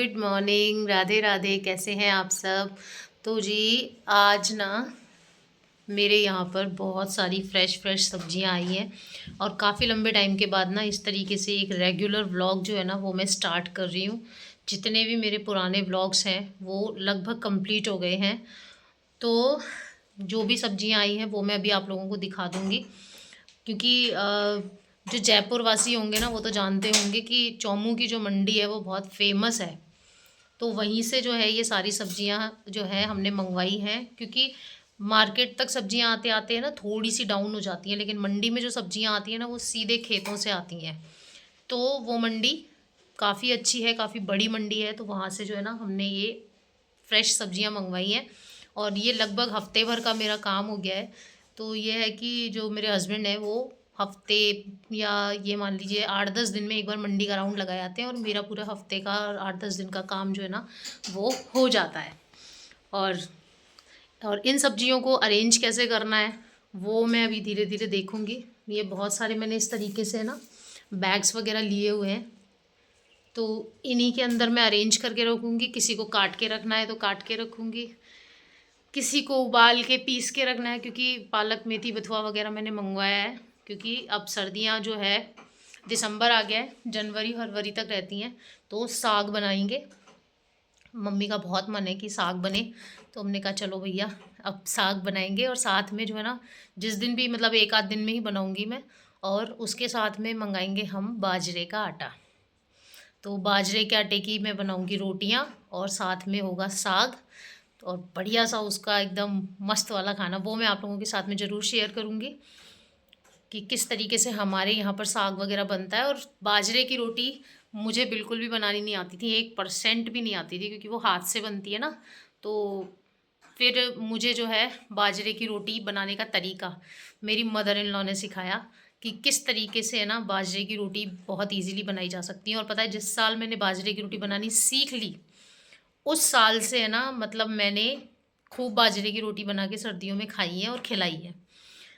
Good morning, Radhe Radhe. कैसे हैं आप सब? तो जी आज ना मेरे यहाँ पर बहुत सारी फ़्रेश फ़्रेश सब्जियाँ आई हैं और काफ़ी लंबे टाइम के बाद ना इस तरीके से एक रेगुलर व्लॉग जो है ना वो मैं स्टार्ट कर रही हूँ। जितने भी मेरे पुराने व्लॉग्स हैं वो लगभग कंप्लीट हो गए हैं। तो जो भी सब्जियाँ आई हैं वो मैं अभी आप लोगों को दिखा दूँगी, क्योंकि जो जयपुर वासी होंगे ना वो तो जानते होंगे कि चौमू की जो मंडी है वो बहुत फेमस है। तो वहीं से जो है ये सारी सब्जियां जो है हमने मंगवाई हैं, क्योंकि मार्केट तक सब्जियां आते आते हैं ना थोड़ी सी डाउन हो जाती हैं, लेकिन मंडी में जो सब्जियां आती हैं ना वो सीधे खेतों से आती हैं। तो वो मंडी काफ़ी अच्छी है, काफ़ी बड़ी मंडी है, तो वहाँ से जो है ना हमने ये फ्रेश सब्जियां मंगवाई हैं। और ये लगभग हफ्ते भर का मेरा काम हो गया है। तो ये है कि जो मेरे हस्बैंड है वो हफ्ते या ये मान लीजिए 8-10 दिन में एक बार मंडी का राउंड लगा आते हैं, और मेरा पूरा हफ्ते का 8-10 दिन का काम जो है ना वो हो जाता है। और इन सब्जियों को अरेंज कैसे करना है वो मैं अभी धीरे धीरे देखूँगी। ये बहुत सारे मैंने इस तरीके से ना बैग्स वगैरह लिए हुए हैं, तो इन्हीं के अंदर मैं अरेंज करके रखूँगी। किसी को काट के रखना है तो काट के रखूँगी, किसी को उबाल के पीस के रखना है, क्योंकि पालक मेथी बथुआ वगैरह मैंने मंगवाया है। क्योंकि अब सर्दियाँ जो है, दिसंबर आ गया है, जनवरी फरवरी तक रहती हैं, तो साग बनाएंगे। मम्मी का बहुत मन है कि साग बने, तो हमने कहा चलो भैया अब साग बनाएंगे। और साथ में जो है ना जिस दिन भी मतलब एक आध दिन में ही बनाऊंगी मैं, और उसके साथ में मंगाएंगे हम बाजरे का आटा। तो बाजरे के आटे की मैं बनाऊंगी रोटियां और साथ में होगा साग, और बढ़िया सा उसका एकदम मस्त वाला खाना वो मैं आप लोगों के साथ में ज़रूर शेयर करूँगी कि किस तरीके से हमारे यहाँ पर साग वगैरह बनता है। और बाजरे की रोटी मुझे बिल्कुल भी बनानी नहीं आती थी, 1% भी नहीं आती थी, क्योंकि वो हाथ से बनती है ना। तो फिर मुझे जो है बाजरे की रोटी बनाने का तरीका मेरी मदर इन लॉ ने सिखाया कि किस तरीके से है ना बाजरे की रोटी बहुत इजीली बनाई जा सकती है। और पता है जिस साल मैंने बाजरे की रोटी बनानी सीख ली, उस साल से है ना मतलब मैंने खूब बाजरे की रोटी बना के सर्दियों में खाई है और खिलाई है।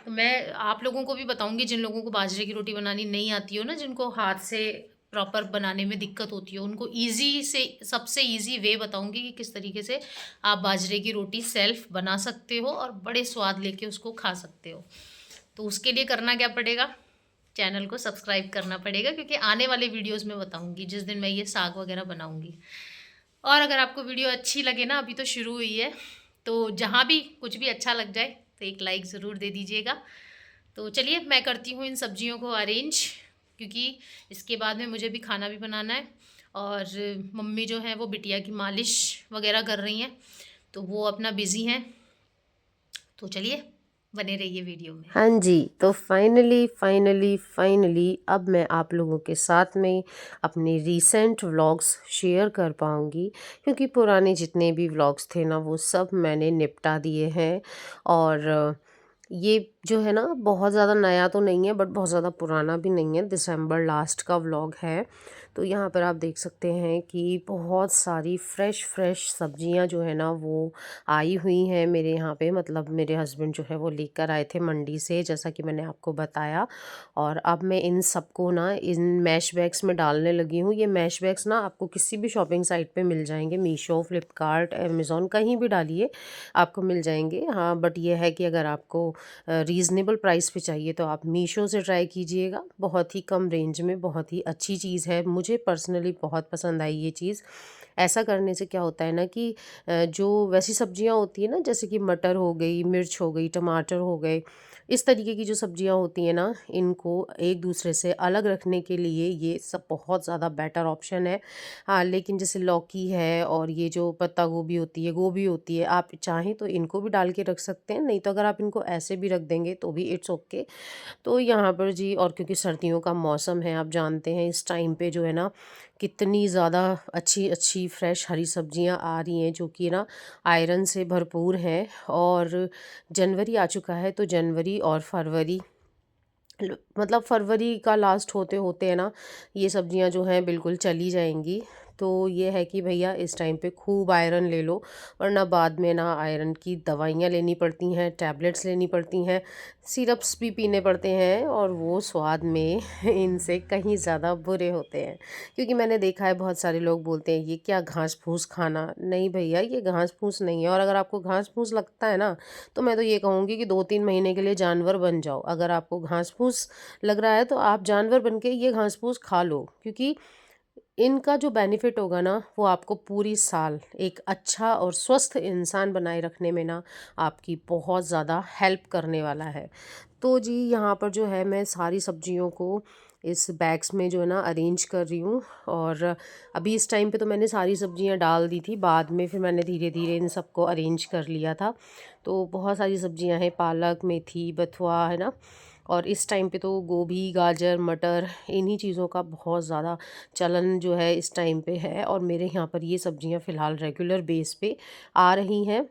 तो मैं आप लोगों को भी बताऊंगी, जिन लोगों को बाजरे की रोटी बनानी नहीं आती हो ना, जिनको हाथ से प्रॉपर बनाने में दिक्कत होती हो, उनको इजी से सबसे इजी वे बताऊंगी कि किस तरीके से आप बाजरे की रोटी सेल्फ बना सकते हो और बड़े स्वाद लेके उसको खा सकते हो। तो उसके लिए करना क्या पड़ेगा, चैनल को सब्सक्राइब करना पड़ेगा, क्योंकि आने वाले वीडियोस में बताऊंगी जिस दिन मैं ये साग वगैरह बनाऊंगी। और अगर आपको वीडियो अच्छी लगे ना, अभी तो शुरू हुई है, तो जहाँ भी कुछ भी अच्छा लग जाए तो एक लाइक ज़रूर दे दीजिएगा। तो चलिए मैं करती हूँ इन सब्जियों को अरेंज, क्योंकि इसके बाद में मुझे भी खाना भी बनाना है। और मम्मी जो है वो बिटिया की मालिश वगैरह कर रही हैं, तो वो अपना बिज़ी हैं। तो चलिए बने रहिए वीडियो में। हाँ जी, तो फाइनली अब मैं आप लोगों के साथ में अपने रीसेंट व्लॉग्स शेयर कर पाऊँगी, क्योंकि पुराने जितने भी व्लॉग्स थे ना वो सब मैंने निपटा दिए हैं। और ये जो है ना बहुत ज़्यादा नया तो नहीं है, बट बहुत ज़्यादा पुराना भी नहीं है, दिसंबर लास्ट का व्लॉग है। तो यहाँ पर आप देख सकते हैं कि बहुत सारी फ्रेश सब्जियाँ जो है ना वो आई हुई हैं मेरे यहाँ पे। मतलब मेरे हस्बैंड जो है वो लेकर आए थे मंडी से, जैसा कि मैंने आपको बताया। और अब मैं इन सबको ना इन मैश बैग्स में डालने लगी हूँ। ये मैश बैग्स ना आपको किसी भी शॉपिंग साइट पे मिल जाएंगे, मीशो, फ्लिपकार्ट, अमेज़ॉन, कहीं भी डालिए आपको मिल जाएंगे। हाँ, बट ये है कि अगर आपको रीज़नेबल प्राइस पे चाहिए तो आप मीशो से ट्राई कीजिएगा। बहुत ही कम रेंज में बहुत ही अच्छी चीज़ है, मुझे पर्सनली बहुत पसंद आई ये चीज़। ऐसा करने से क्या होता है ना कि जो वैसी सब्जियां होती है ना, जैसे कि मटर हो गई, मिर्च हो गई, टमाटर हो गए, इस तरीके की जो सब्जियां होती हैं ना, इनको एक दूसरे से अलग रखने के लिए ये सब बहुत ज़्यादा बेटर ऑप्शन है। हाँ, लेकिन जैसे लौकी है और ये जो पत्ता गोभी होती है, आप चाहें तो इनको भी डाल के रख सकते हैं, नहीं तो अगर आप इनको ऐसे भी रख देंगे तो भी इट्स ओके। तो यहाँ पर जी, और क्योंकि सर्दियों का मौसम है, आप जानते हैं इस टाइम पे जो है ना कितनी ज़्यादा अच्छी अच्छी फ्रेश हरी सब्जियां आ रही हैं, जो कि ना आयरन से भरपूर हैं। और जनवरी आ चुका है, तो जनवरी और फरवरी, मतलब फरवरी का लास्ट होते होते है ना ये सब्जियां जो हैं बिल्कुल चली जाएंगी। तो ये है कि भैया इस टाइम पे खूब आयरन ले लो, वरना बाद में ना आयरन की दवाइयाँ लेनी पड़ती हैं, टैबलेट्स लेनी पड़ती हैं, सिरप्स भी पीने पड़ते हैं, और वो स्वाद में इनसे कहीं ज़्यादा बुरे होते हैं। क्योंकि मैंने देखा है बहुत सारे लोग बोलते हैं ये क्या घास फूस खाना। नहीं भैया, ये घास फूस नहीं है। और अगर आपको घास फूस लगता है ना, तो मैं तो ये कहूँगी कि 2-3 महीने के लिए जानवर बन जाओ। अगर आपको घास फूस लग रहा है तो आप जानवर बन के ये घास फूस खा लो, क्योंकि इनका जो बेनिफिट होगा ना, वो आपको पूरी साल एक अच्छा और स्वस्थ इंसान बनाए रखने में ना आपकी बहुत ज़्यादा हेल्प करने वाला है। तो जी यहाँ पर जो है मैं सारी सब्जियों को इस बैग्स में जो है ना अरेंज कर रही हूँ। और अभी इस टाइम पे तो मैंने सारी सब्जियाँ डाल दी थी, बाद में फिर मैंने धीरे धीरे इन सबको अरेंज कर लिया था। तो बहुत सारी सब्जियाँ हैं, पालक, मेथी, बथुआ, है ना। और इस टाइम पे तो गोभी, गाजर, मटर, इन्हीं चीज़ों का बहुत ज़्यादा चलन जो है इस टाइम पे है, और मेरे यहाँ पर ये सब्जियाँ फ़िलहाल रेगुलर बेस पे आ रही हैं।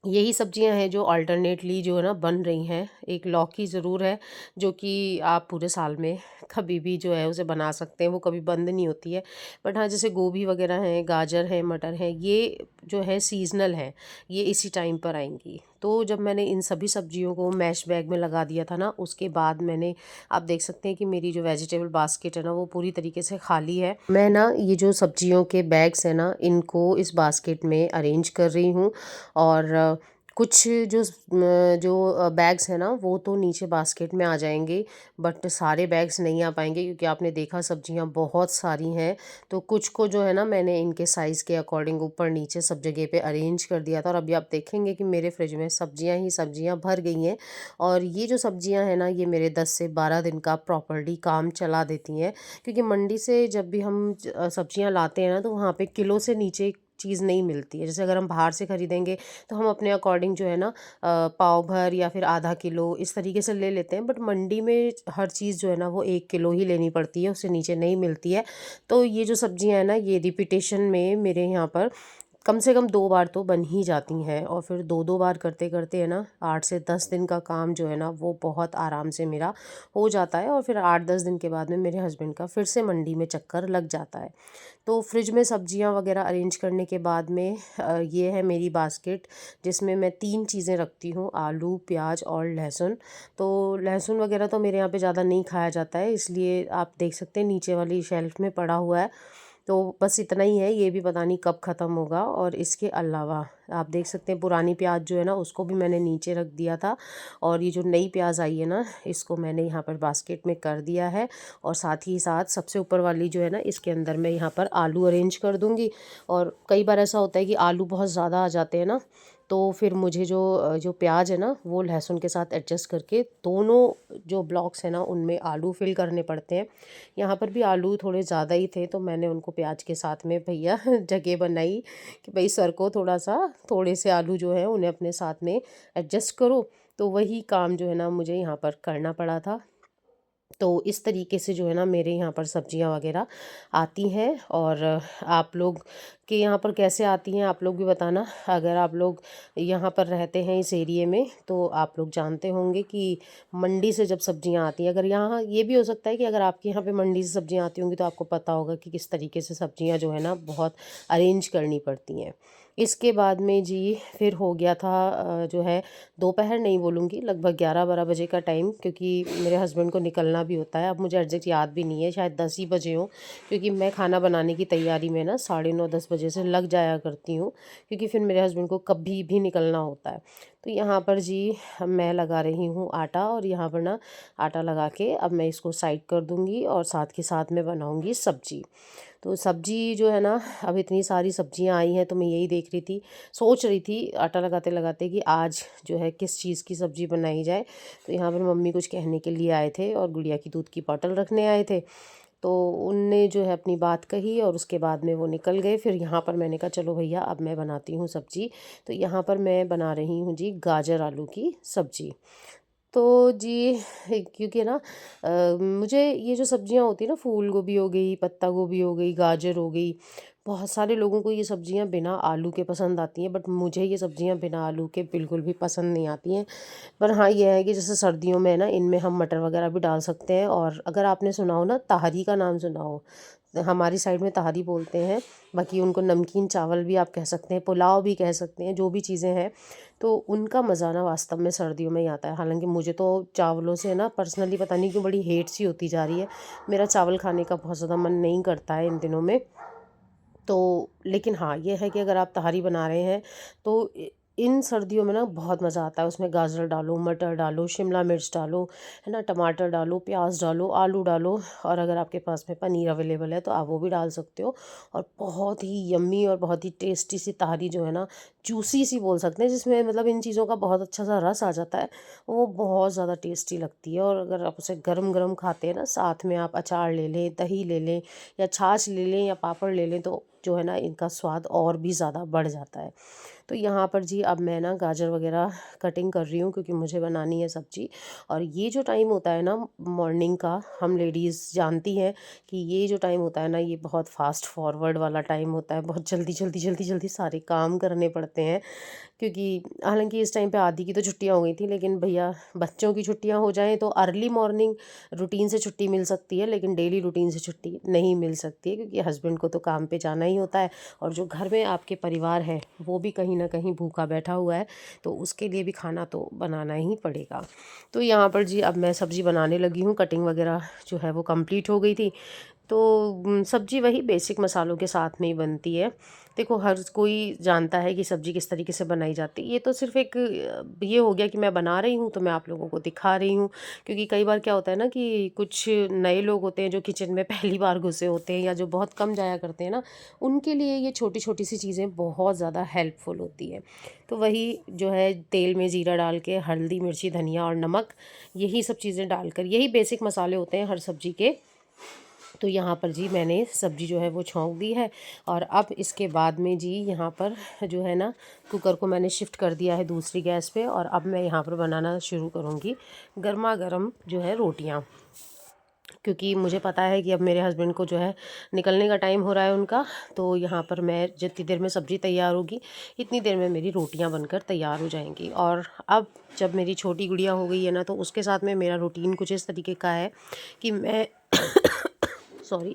यही सब्जियां हैं जो अल्टरनेटली जो है ना बन रही हैं। एक लौकी ज़रूर है जो कि आप पूरे साल में कभी भी जो है उसे बना सकते हैं, वो कभी बंद नहीं होती है। बट हाँ, जैसे गोभी वगैरह हैं, गाजर है, मटर है, ये जो है सीज़नल है, ये इसी टाइम पर आएंगी। तो जब मैंने इन सभी सब्जियों को मैश बैग में लगा दिया था ना, उसके बाद मैंने, आप देख सकते हैं कि मेरी जो वेजिटेबल बास्केट है ना वो पूरी तरीके से खाली है। मैं ना ये जो सब्जियों के बैग्स हैं ना, इनको इस बास्केट में अरेंज कर रही हूँ। और कुछ जो बैग्स हैं ना वो तो नीचे बास्केट में आ जाएंगे, बट सारे बैग्स नहीं आ पाएंगे, क्योंकि आपने देखा सब्जियां बहुत सारी हैं। तो कुछ को जो है ना मैंने इनके साइज़ के अकॉर्डिंग ऊपर नीचे सब जगह पे अरेंज कर दिया था। और अभी आप देखेंगे कि मेरे फ्रिज में सब्जियां ही सब्जियां भर गई हैं। और ये जो सब्जियां हैं ना, ये मेरे 10 से 12 दिन का प्रॉपर्ली काम चला देती हैं। क्योंकि मंडी से जब भी हम सब्जियां लाते हैं ना, तो वहाँ पे किलो से नीचे चीज़ नहीं मिलती है। जैसे अगर हम बाहर से ख़रीदेंगे तो हम अपने अकॉर्डिंग जो है ना पाव भर या फिर आधा किलो इस तरीके से ले लेते हैं। बट मंडी में हर चीज़ जो है ना वो 1 किलो ही लेनी पड़ती है, उससे नीचे नहीं मिलती है। तो ये जो सब्जियां हैं ना, ये रिपीटेशन में मेरे यहाँ पर कम से कम 2 बार तो बन ही जाती हैं। और फिर 2-2 बार करते करते है ना 8 से 10 दिन का काम जो है ना वो बहुत आराम से मेरा हो जाता है। और फिर 8-10 दिन के बाद में मेरे हस्बैंड का फिर से मंडी में चक्कर लग जाता है। तो फ्रिज में सब्जियां वगैरह अरेंज करने के बाद में ये है मेरी बास्केट, जिसमें मैं 3 चीज़ें रखती हूँ, आलू, प्याज और लहसुन। तो लहसुन वगैरह तो मेरे यहाँ पे ज़्यादा नहीं खाया जाता है, इसलिए आप देख सकते हैं नीचे वाली शेल्फ में पड़ा हुआ है। तो बस इतना ही है, ये भी पता नहीं कब ख़त्म होगा। और इसके अलावा आप देख सकते हैं पुरानी प्याज जो है ना उसको भी मैंने नीचे रख दिया था। और ये जो नई प्याज आई है ना, इसको मैंने यहाँ पर बास्केट में कर दिया है। और साथ ही साथ सबसे ऊपर वाली जो है ना, इसके अंदर मैं यहाँ पर आलू अरेंज कर दूँगी। और कई बार ऐसा होता है कि आलू बहुत ज़्यादा आ जाते हैं ना, तो फिर मुझे जो प्याज है ना वो लहसुन के साथ एडजस्ट करके दोनों जो ब्लॉक्स हैं ना उनमें आलू फिल करने पड़ते हैं। यहाँ पर भी आलू थोड़े ज़्यादा ही थे, तो मैंने उनको प्याज के साथ में भैया जगह बनाई कि भाई सर को थोड़े से आलू जो है उन्हें अपने साथ में एडजस्ट करो। तो वही काम जो है ना मुझे यहाँ पर करना पड़ा था। तो इस तरीके से जो है ना मेरे यहाँ पर सब्जियाँ वगैरह आती हैं। और आप लोग के यहाँ पर कैसे आती हैं, आप लोग भी बताना। अगर आप लोग यहाँ पर रहते हैं इस एरिए में, तो आप लोग जानते होंगे कि मंडी से जब सब्जियाँ आती हैं, अगर यहाँ ये भी हो सकता है कि अगर आपके यहाँ पे मंडी से सब्जियाँ आती होंगी तो आपको पता होगा कि किस तरीके से सब्जियाँ जो है ना बहुत अरेंज करनी पड़ती हैं। इसके बाद में जी फिर हो गया था जो है दोपहर नहीं बोलूँगी, लगभग 11-12 बजे का टाइम, क्योंकि मेरे हस्बैंड को निकलना भी होता है। अब मुझे एग्जैक्ट याद भी नहीं है, शायद 10 ही बजे हों, क्योंकि मैं खाना बनाने की तैयारी में ना 9:30-10 बजे से लग जाया करती हूँ, क्योंकि फिर मेरे हस्बैंड को कभी भी निकलना होता है। तो यहाँ पर जी मैं लगा रही हूँ आटा, और यहाँ पर ना आटा लगा के अब मैं इसको साइड कर दूँगी और साथ के साथ में बनाऊँगी सब्जी। तो सब्जी जो है ना, अब इतनी सारी सब्जियां आई हैं, तो मैं यही देख रही थी, सोच रही थी आटा लगाते लगाते कि आज जो है किस चीज़ की सब्ज़ी बनाई जाए। तो यहाँ पर मम्मी कुछ कहने के लिए आए थे और गुड़िया की दूध की बॉटल रखने आए थे। तो उनने जो है अपनी बात कही और उसके बाद में वो निकल गए। फिर यहाँ पर मैंने कहा चलो भैया अब मैं बनाती हूँ सब्ज़ी। तो यहाँ पर मैं बना रही हूँ जी गाजर आलू की सब्ज़ी। तो जी क्योंकि ना मुझे ये जो सब्जियां होती है ना, फूल गोभी हो गई, पत्ता गोभी हो गई, गाजर हो गई, बहुत सारे लोगों को ये सब्जियां बिना आलू के पसंद आती हैं, बट मुझे ये सब्जियां बिना आलू के बिल्कुल भी पसंद नहीं आती हैं। पर हाँ, ये है कि जैसे सर्दियों में है ना, इनमें हम मटर वगैरह भी डाल सकते हैं। और अगर आपने सुना हो ना, ताहरी का नाम सुना हो, हमारी साइड में तहारी बोलते हैं, बाकी उनको नमकीन चावल भी आप कह सकते हैं, पुलाव भी कह सकते हैं, जो भी चीज़ें हैं। तो उनका मज़ा ना वास्तव में सर्दियों में ही आता है। हालांकि मुझे तो चावलों से ना पर्सनली पता नहीं क्यों बड़ी हेट सी होती जा रही है। मेरा चावल खाने का बहुत ज़्यादा मन नहीं करता है इन दिनों में। तो लेकिन हाँ, ये है कि अगर आप तहारी बना रहे हैं तो इन सर्दियों में ना बहुत मज़ा आता है। उसमें गाजर डालो, मटर डालो, शिमला मिर्च डालो, है ना, टमाटर डालो, प्याज डालो, आलू डालो, और अगर आपके पास में पनीर अवेलेबल है तो आप वो भी डाल सकते हो। और बहुत ही यम्मी और बहुत ही टेस्टी सी तहारी जो है ना, जूसी सी बोल सकते हैं, जिसमें मतलब इन चीज़ों का बहुत अच्छा सा रस आ जाता है, वो बहुत ज़्यादा टेस्टी लगती है। और अगर आप उसे गरम गरम खाते हैं ना, साथ में आप अचार ले लें, दही ले लें, या छाछ ले लें, या पापड़ ले लें, तो जो है ना इनका स्वाद और भी ज़्यादा बढ़ जाता है। तो यहाँ पर जी अब मैं ना गाजर वगैरह कटिंग कर रही हूँ, क्योंकि मुझे बनानी है सब्ज़ी। और ये जो टाइम होता है ना मॉर्निंग का, हम लेडीज़ जानती हैं कि ये जो टाइम होता है ना, ये बहुत फास्ट फॉरवर्ड वाला टाइम होता है। बहुत जल्दी जल्दी जल्दी जल्दी सारे काम करने पड़ते हैं, क्योंकि हालांकि इस टाइम पे आदि की तो छुट्टियां हो गई थी, लेकिन भैया बच्चों की छुट्टियां हो जाएं तो अर्ली मॉर्निंग रूटीन से छुट्टी मिल सकती है, लेकिन डेली रूटीन से छुट्टी नहीं मिल सकती है, क्योंकि हस्बैंड को तो काम पे जाना ही होता है। और जो घर में आपके परिवार है वो भी कहीं ना कहीं भूखा बैठा हुआ है, तो उसके लिए भी खाना तो बनाना ही पड़ेगा। तो यहाँ पर जी अब मैं सब्ज़ी बनाने लगी हूँ। कटिंग वगैरह जो है वो कंप्लीट हो गई थी। तो सब्ज़ी वही बेसिक मसालों के साथ में ही बनती है। देखो, हर कोई जानता है कि सब्ज़ी किस तरीके से बनाई जाती है। ये तो सिर्फ़ एक ये हो गया कि मैं बना रही हूँ तो मैं आप लोगों को दिखा रही हूँ। क्योंकि कई बार क्या होता है ना कि कुछ नए लोग होते हैं जो किचन में पहली बार घुसे होते हैं, या जो बहुत कम जाया करते हैं ना, उनके लिए ये छोटी-छोटी सी चीज़ें बहुत ज़्यादा हेल्पफुल होती हैं। तो वही जो है, तेल में ज़ीरा डाल के हल्दी, मिर्ची, धनिया और नमक, यही सब चीज़ें डालकर, यही बेसिक मसाले होते हैं हर सब्ज़ी के। तो यहाँ पर जी मैंने सब्ज़ी जो है वो छौंक दी है। और अब इसके बाद में जी यहाँ पर जो है ना, कुकर को मैंने शिफ्ट कर दिया है दूसरी गैस पे, और अब मैं यहाँ पर बनाना शुरू करूँगी गर्मा गर्म जो है रोटियाँ। क्योंकि मुझे पता है कि अब मेरे हस्बैंड को जो है निकलने का टाइम हो रहा है उनका। तो यहाँ पर मैं जितनी देर में सब्ज़ी तैयार होगी, इतनी देर में मेरी रोटियाँ बनकर तैयार हो जाएंगी। और अब जब मेरी छोटी गुड़िया हो गई है ना, तो उसके साथ में मेरा रूटीन कुछ इस तरीके का है कि मैं सॉरी,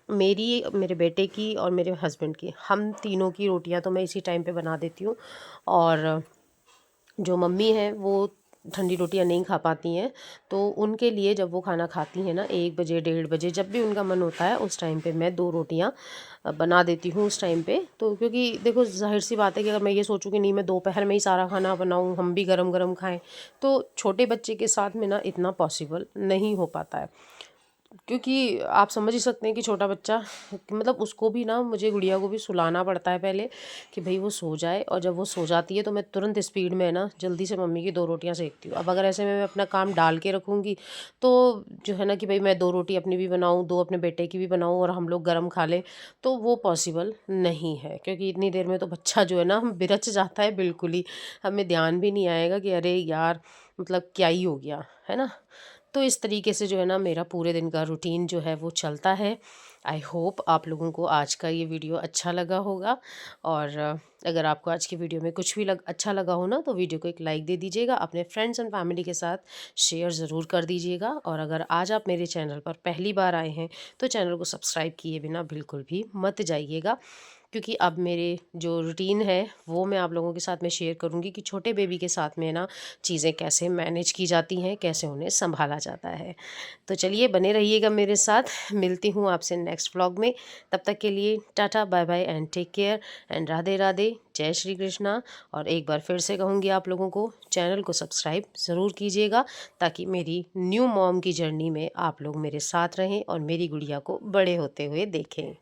मेरी, मेरे बेटे की और मेरे हस्बैंड की, हम तीनों की रोटियां तो मैं इसी टाइम पे बना देती हूँ। और जो मम्मी हैं वो ठंडी रोटियां नहीं खा पाती हैं, तो उनके लिए जब वो खाना खाती हैं ना 1 बजे 1:30 बजे, जब भी उनका मन होता है उस टाइम पे मैं 2 रोटियां बना देती हूँ उस टाइम पे। तो क्योंकि देखो, जाहिर सी बात है कि अगर मैं ये सोचूं कि नहीं मैं दोपहर में ही सारा खाना बनाऊं, हम भी गरम गरम खाएं, तो छोटे बच्चे के साथ में ना इतना पॉसिबल नहीं हो पाता है। क्योंकि आप समझ ही सकते हैं कि छोटा बच्चा, मतलब उसको भी ना, मुझे गुड़िया को भी सुलाना पड़ता है पहले, कि भाई वो सो जाए। और जब वो सो जाती है तो मैं तुरंत स्पीड में है ना जल्दी से मम्मी की 2 रोटियां सेकती हूँ। अब अगर ऐसे में मैं अपना काम डाल के रखूँगी, तो जो है ना कि भाई मैं 2 रोटी अपनी भी बनाऊँ, 2 अपने बेटे की भी बनाऊँ, और हम लोग गर्म खा लें, तो वो पॉसिबल नहीं है। क्योंकि इतनी देर में तो बच्चा जो है ना बिरच जाता है बिल्कुल ही, हमें ध्यान भी नहीं आएगा कि अरे यार, मतलब क्या ही हो गया, है ना। तो इस तरीके से जो है ना मेरा पूरे दिन का रूटीन जो है वो चलता है। आई होप आप लोगों को आज का ये वीडियो अच्छा लगा होगा। और अगर आपको आज की वीडियो में कुछ भी अच्छा लगा हो ना, तो वीडियो को एक लाइक दे दीजिएगा, अपने फ्रेंड्स एंड फैमिली के साथ शेयर ज़रूर कर दीजिएगा। और अगर आज आप मेरे चैनल पर पहली बार आए हैं, तो चैनल को सब्सक्राइब किए बिना बिल्कुल भी मत जाइएगा। क्योंकि अब मेरे जो रूटीन है वो मैं आप लोगों के साथ में शेयर करूँगी कि छोटे बेबी के साथ में ना चीज़ें कैसे मैनेज की जाती हैं, कैसे उन्हें संभाला जाता है। तो चलिए, बने रहिएगा मेरे साथ। मिलती हूँ आपसे नेक्स्ट व्लॉग में। तब तक के लिए tata, bye bye and take care एंड राधे राधे, जय श्री कृष्णा। और एक बार फिर से कहूँगी आप लोगों को, चैनल को सब्सक्राइब ज़रूर कीजिएगा, ताकि मेरी न्यू मॉम की जर्नी में आप लोग मेरे साथ रहें और मेरी गुड़िया को बड़े होते हुए देखें।